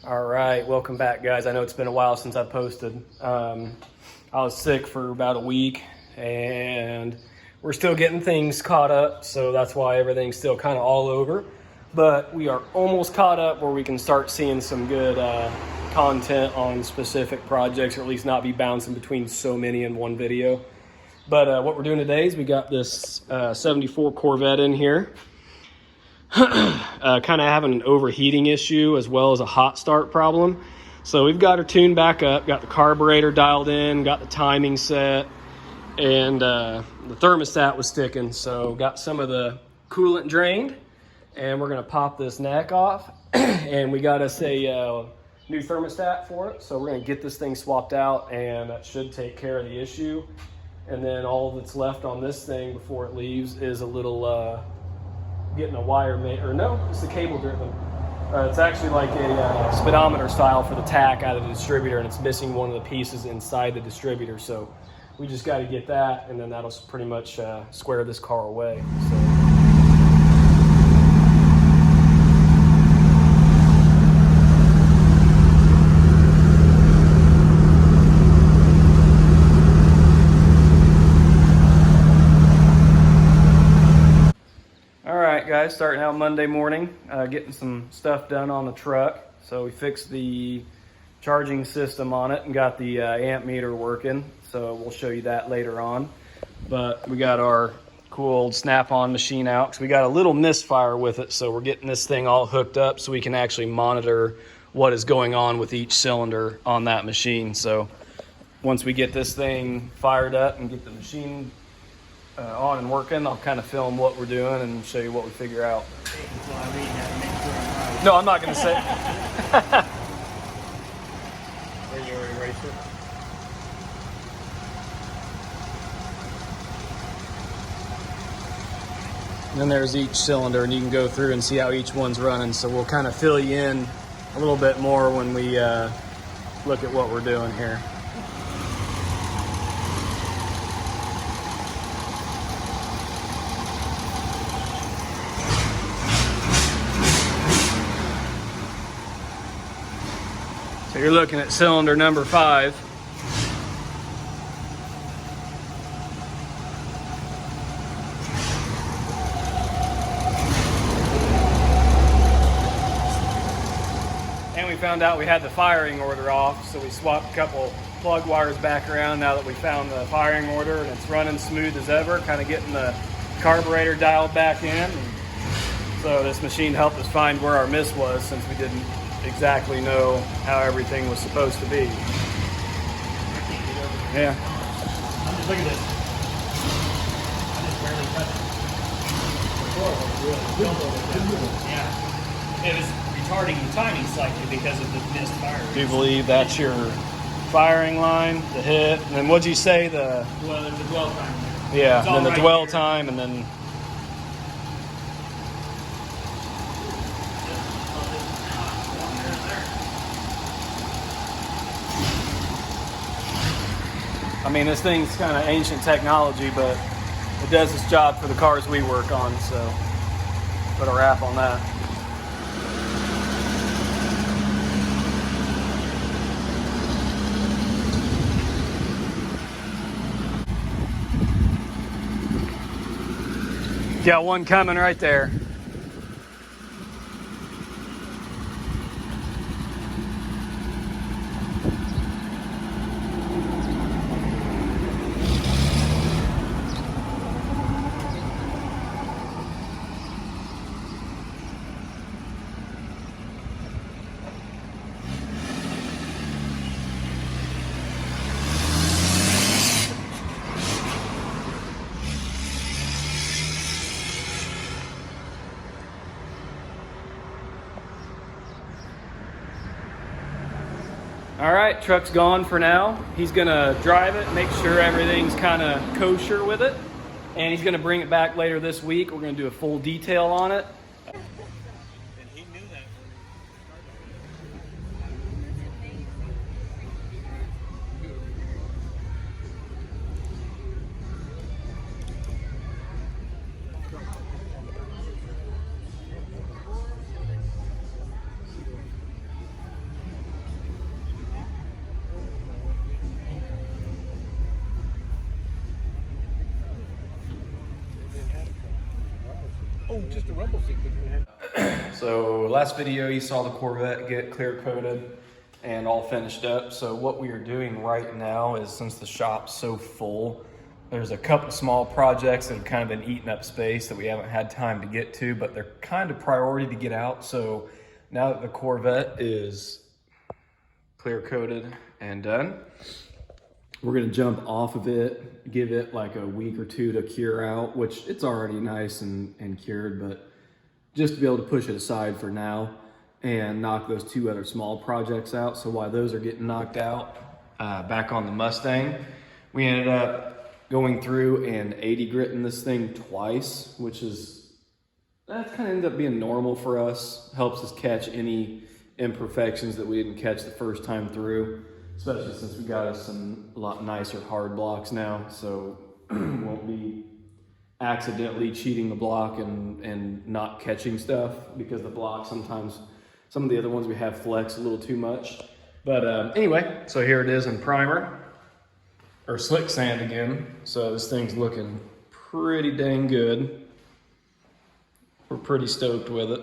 All right, welcome back, guys. I know it's been a while since I posted. I was sick for about a week, and we're still getting things caught up, so that's why everything's still kind of all over. But we are almost caught up where we can start seeing some good content on specific projects, or at least not be bouncing between so many in one video. But what we're doing today is we got this 74 Corvette in here. Kind of having an overheating issue as well as a hot start problem. So we've got her tuned back up, got the carburetor dialed in, got the timing set, and the thermostat was sticking. So got some of the coolant drained, and we're gonna pop this neck off and we got us a new thermostat for it. So we're gonna get this thing swapped out, and that should take care of the issue. And then all that's left on this thing before it leaves is a little getting a wire made, or no, it's the cable driven. It's actually like a speedometer style for the tach out of the distributor, and it's missing one of the pieces inside the distributor. So we just got to get that, and then that'll pretty much square this car away. So. Guys, starting out Monday morning, getting some stuff done on the truck. So we fixed the charging system on it and got the amp meter working, so we'll show you that later on. But we got our cool old snap-on machine out because we got a little misfire with it, so we're getting this thing all hooked up so we can actually monitor what is going on with each cylinder on that machine. So once we get this thing fired up and get the machine on and working, I'll kind of film what we're doing and show you what we figure out. No, I'm not going to say. Are you a eraser? And then there's each cylinder, and you can go through and see how each one's running. So we'll kind of fill you in a little bit more when we look at what we're doing here. So you're looking at cylinder number 5. And we found out we had the firing order off, so we swapped a couple plug wires back around now that we found the firing order, and it's running smooth as ever, kind of getting the carburetor dialed back in. And so this machine helped us find where our miss was, since we didn't exactly know how everything was supposed to be. Yeah. Look at this. I just barely touched it. Yeah. It was retarding the timing slightly because of the missed fire. Do you believe that's your firing line, the hit, and then what'd you say, the... Well, there's the dwell time. Yeah, and then the right dwell here. time, and then... I mean, this thing's kind of ancient technology, but it does its job for the cars we work on, so put a wrap on that. Got one coming right there. All right, truck's gone for now. He's gonna drive it, make sure everything's kind of kosher with it, and he's gonna bring it back later this week. We're gonna do a full detail on it. Oh, just a rumble sequence. So last video you saw the Corvette get clear coated and all finished up. So what we are doing right now is, since the shop's so full, there's a couple small projects that have kind of been eating up space that we haven't had time to get to, but they're kind of priority to get out. So now that the Corvette is clear coated and done, we're gonna jump off of it, give it like a week or two to cure out, which it's already nice and cured, but just to be able to push it aside for now and knock those two other small projects out. So while those are getting knocked out, back on the Mustang, we ended up going through and 80 gritting this thing twice, which is, that kind of ended up being normal for us. Helps us catch any imperfections that we didn't catch the first time through, especially since we got us some a lot nicer hard blocks now, so won't be accidentally cheating the block and not catching stuff, because the block sometimes, some of the other ones we have flex a little too much. But anyway, so here it is in primer, or slick sand again. So this thing's looking pretty dang good. We're pretty stoked with it.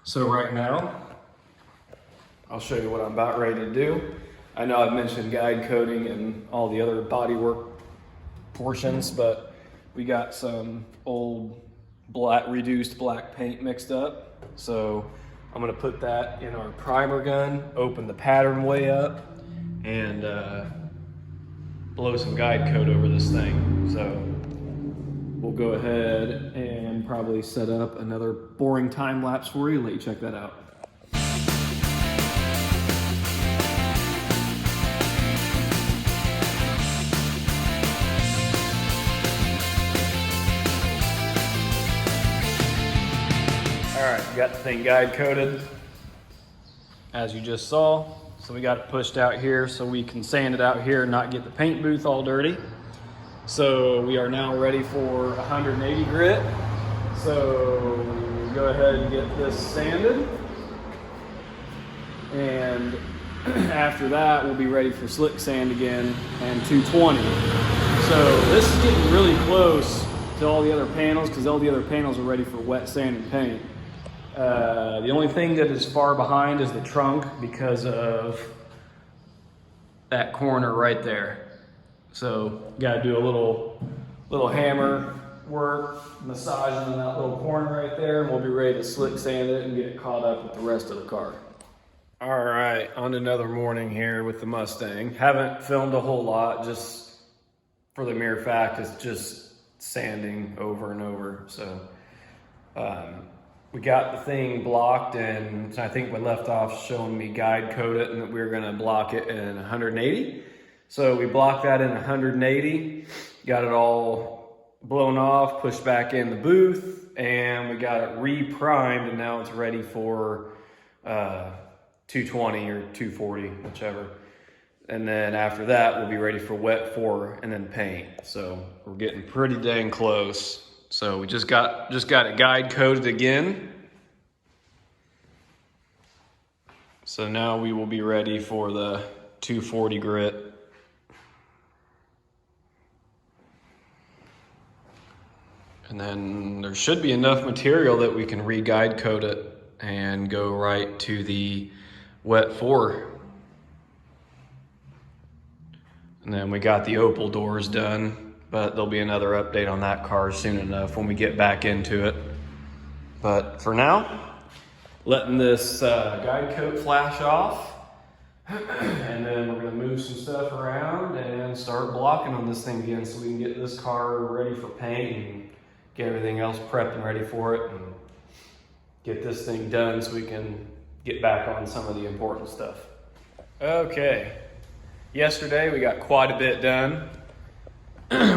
So right now, I'll show you what I'm about ready to do. I know I've mentioned guide coating and all the other bodywork portions, but we got some old reduced black paint mixed up. So I'm gonna put that in our primer gun, open the pattern way up, and blow some guide coat over this thing. So we'll go ahead and probably set up another boring time lapse for you, let you check that out. All right, got the thing guide coated, as you just saw. So we got it pushed out here so we can sand it out here and not get the paint booth all dirty. So we are now ready for 180 grit. So go ahead and get this sanded. And after that, we'll be ready for slick sand again and 220. So this is getting really close to all the other panels, because all the other panels are ready for wet sand and paint. The only thing that is far behind is the trunk, because of that corner right there. So got to do a little hammer work, massaging in that little corner right there, and we'll be ready to slick sand it and get it caught up with the rest of the car. All right, on another morning here with the Mustang. Haven't filmed a whole lot, just for the mere fact it's just sanding over and over. So we got the thing blocked, and I think we left off showing me guide coat it and that we were gonna block it in 180. So we blocked that in 180, got it all blown off, pushed back in the booth, and we got it re-primed, and now it's ready for 220 or 240, whichever. And then after that, we'll be ready for wet 4 and then paint. So we're getting pretty dang close. So we just got it guide coated again. So now we will be ready for the 240 grit. And then there should be enough material that we can re-guide coat it and go right to the wet 4. And then we got the opal doors done, but there'll be another update on that car soon enough when we get back into it. But for now, letting this guide coat flash off, and then we're gonna move some stuff around and start blocking on this thing again so we can get this car ready for paint and get everything else prepped and ready for it, and get this thing done so we can get back on some of the important stuff. Okay, yesterday we got quite a bit done.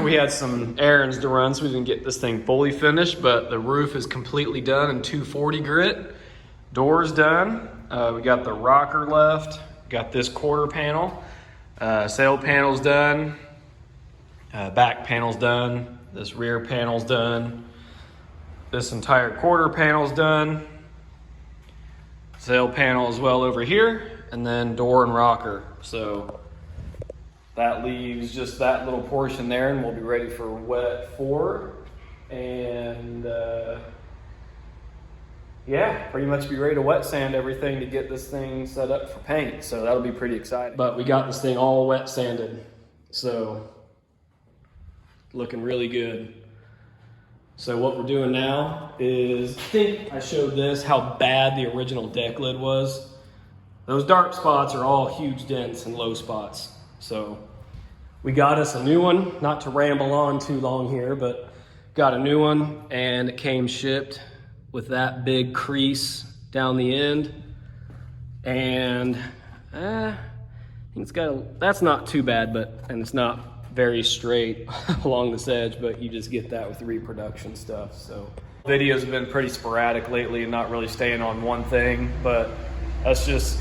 We had some errands to run, so we didn't get this thing fully finished, but the roof is completely done in 240 grit. Doors done. We got the rocker left. Got this quarter panel. Sail panel's done. Back panel's done. This rear panel's done. This entire quarter panel's done. Sail panel as well over here. And then door and rocker. So that leaves just that little portion there, and we'll be ready for wet 4. And yeah, pretty much be ready to wet sand everything to get this thing set up for paint. So that'll be pretty exciting. But we got this thing all wet sanded, so looking really good. So what we're doing now is, I think I showed this, how bad the original deck lid was. Those dark spots are all huge dents and low spots. So we got us a new one, not to ramble on too long here, but got a new one, and it came shipped with that big crease down the end. And I think it's got that's not too bad, and it's not very straight along this edge, but you just get that with the reproduction stuff. So videos have been pretty sporadic lately and not really staying on one thing, but that's just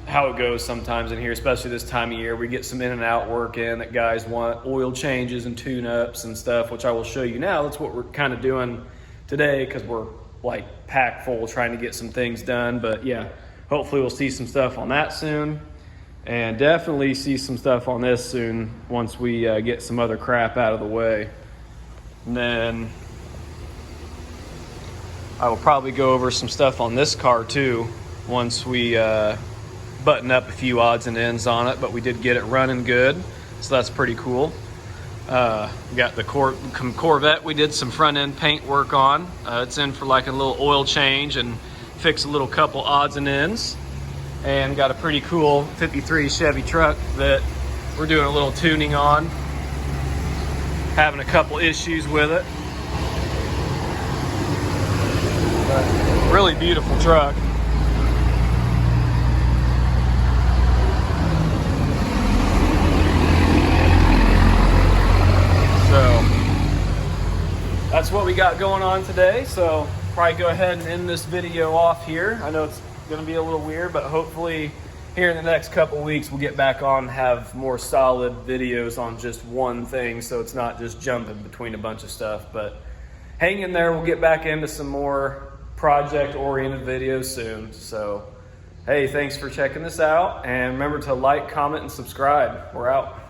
how it goes sometimes in here, especially this time of year. We get some in and out work in that guys want oil changes and tune-ups and stuff, which I will show you now. That's what we're kind of doing today, because we're like packed full trying to get some things done. But yeah, hopefully we'll see some stuff on that soon, and definitely see some stuff on this soon once we get some other crap out of the way. And then I will probably go over some stuff on this car too once we button up a few odds and ends on it. But we did get it running good, so that's pretty cool. We got the Corvette we did some front end paint work on. It's in for like a little oil change and fix a little couple odds and ends. And got a pretty cool 53 Chevy truck that we're doing a little tuning on. Having a couple issues with it. But really beautiful truck. So that's what we got going on today. So probably go ahead and end this video off here. I know it's gonna be a little weird, but hopefully here in the next couple weeks we'll get back on and have more solid videos on just one thing, so it's not just jumping between a bunch of stuff. But hang in there, we'll get back into some more project oriented videos soon. So hey, thanks for checking this out, and remember to like, comment, and subscribe. We're out.